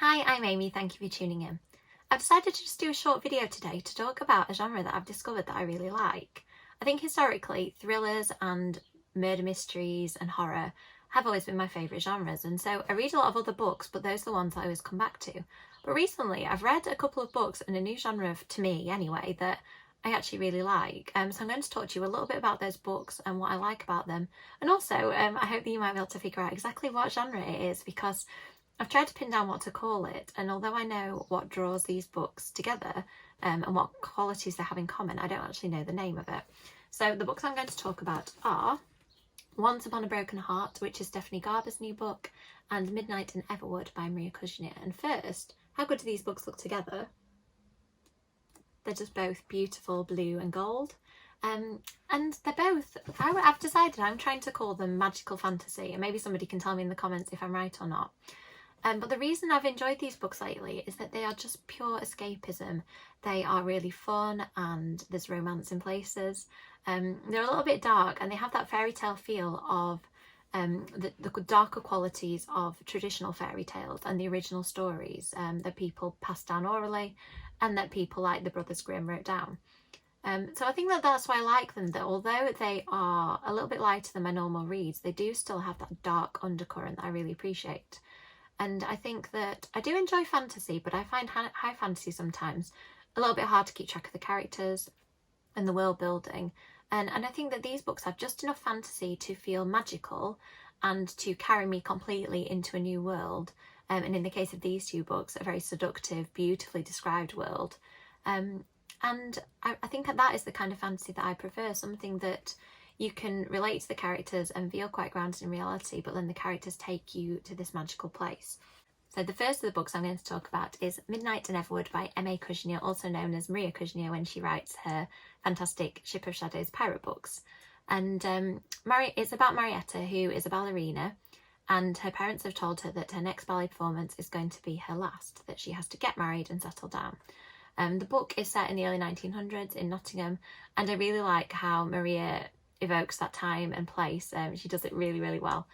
Hi, I'm Amy, thank you for tuning in. I've decided to just do a short video today to talk about a genre that I've discovered that I really like. I think historically, thrillers and murder mysteries and horror have always been my favourite genres, and so I read a lot of other books, but those are the ones that I always come back to. But recently I've read a couple of books in a new genre, to me anyway, that I actually really like. So I'm going to talk to you a little bit about those books and what I like about them. And also, I hope that you might be able to figure out exactly what genre it is, because I've tried to pin down what to call it, and although I know what draws these books together and what qualities they have in common, I don't actually know the name of it. So the books I'm going to talk about are Once Upon a Broken Heart, which is Stephanie Garber's new book, and Midnight in Everwood by Maria Kuznia. And first, how good do these books look together? They're just both beautiful blue and gold. And they're both, I've decided I'm trying to call them magical fantasy, and maybe somebody can tell me in the comments if I'm right or not. But the reason I've enjoyed these books lately is that they are just pure escapism. They are really fun and there's romance in places. They're a little bit dark and they have that fairy tale feel of the darker qualities of traditional fairy tales and the original stories that people passed down orally and that people like the Brothers Grimm wrote down. So I think that that's why I like them, that although they are a little bit lighter than my normal reads, they do still have that dark undercurrent that I really appreciate. And I think that I do enjoy fantasy, but I find high fantasy sometimes a little bit hard to keep track of the characters and the world building. And I think that these books have just enough fantasy to feel magical and to carry me completely into a new world. And in the case of these two books, a very seductive, beautifully described world. And I think that is the kind of fantasy that I prefer, something that you can relate to the characters and feel quite grounded in reality, but then the characters take you to this magical place. So the first of the books I'm going to talk about is Midnight in Everwood by M.A. Kuznia, also known as Maria Kuznia when she writes her fantastic Ship of Shadows pirate books. And it's about Marietta, who is a ballerina, and her parents have told her that her next ballet performance is going to be her last, that she has to get married and settle down. The book is set in the early 1900s in Nottingham, and I really like how Maria evokes that time and place. She does it really, really well.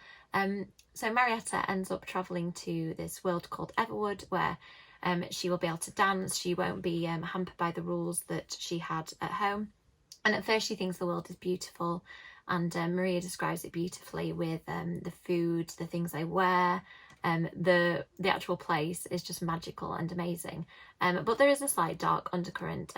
So Marietta ends up travelling to this world called Everwood, where she will be able to dance. She won't be hampered by the rules that she had at home. And at first she thinks the world is beautiful, and Maria describes it beautifully with the food, the things they wear. The actual place is just magical and amazing. But there is a slight dark undercurrent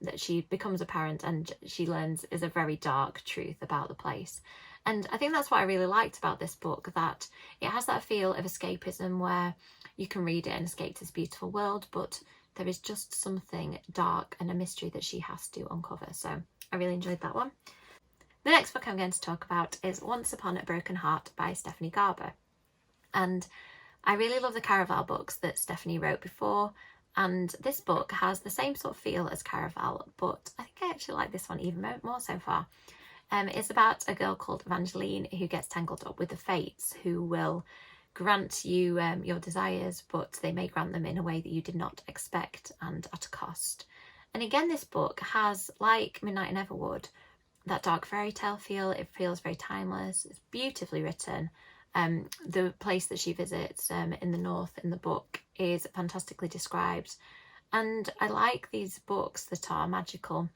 that she becomes apparent and she learns is a very dark truth about the place. And I think that's what I really liked about this book, that it has that feel of escapism where you can read it and escape to this beautiful world, but there is just something dark and a mystery that she has to uncover. So I really enjoyed that one. The next book I'm going to talk about is Once Upon a Broken Heart by Stephanie Garber. And I really love the Caraval books that Stephanie wrote before, and this book has the same sort of feel as Caraval, but I think I actually like this one even more so far. It's about a girl called Evangeline who gets tangled up with the fates, who will grant you your desires, but they may grant them in a way that you did not expect and at a cost. And again, this book has, like Midnight in Everwood, that dark fairy tale feel. It feels very timeless. It's beautifully written. The place that she visits in the north in the book is fantastically described, and I like these books that are magical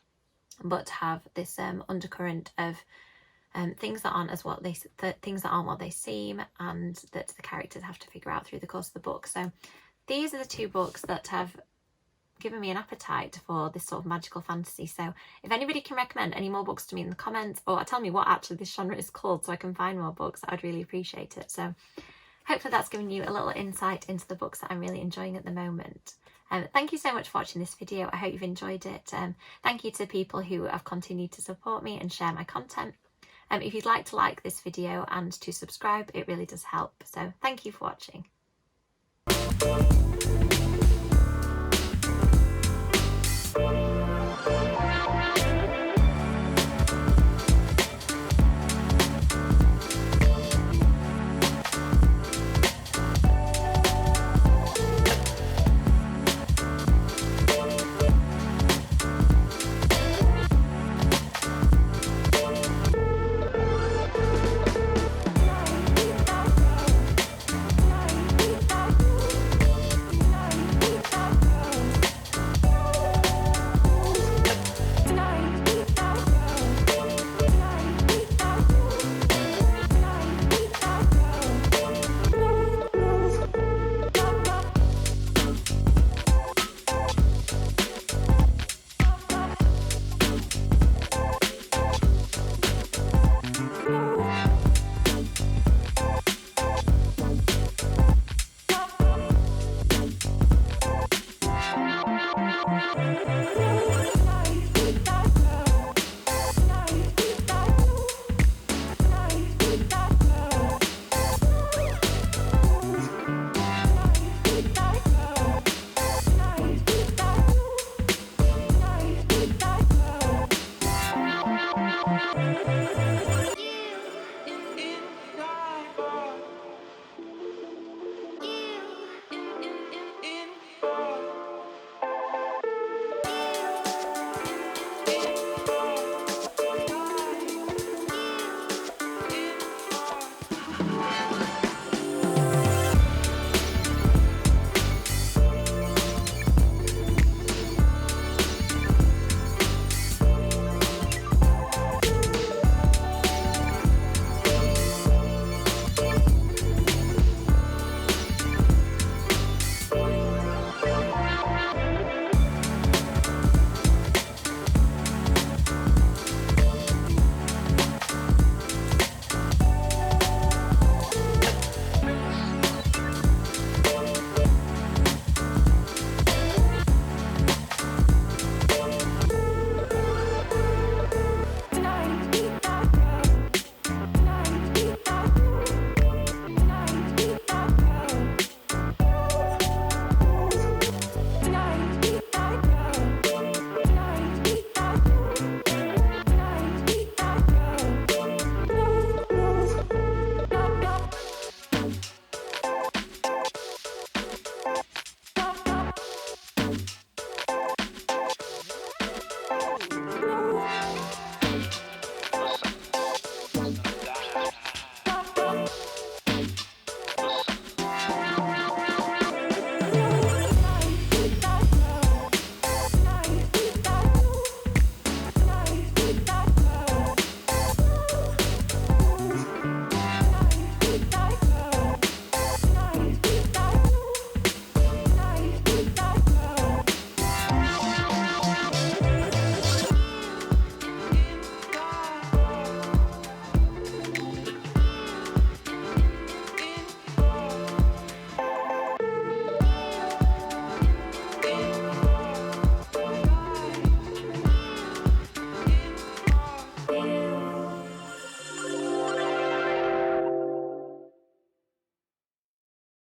but have this undercurrent of things that aren't what they seem, and that the characters have to figure out through the course of the book. So these are the two books that have given me an appetite for this sort of magical fantasy. So if anybody can recommend any more books to me in the comments, or tell me what actually this genre is called so I can find more books, I'd really appreciate it. So hopefully that's given you a little insight into the books that I'm really enjoying at the moment. Thank you so much for watching this video. I hope you've enjoyed it. Thank you to people who have continued to support me and share my content. If you'd like to like this video and to subscribe, it really does help. So thank you for watching.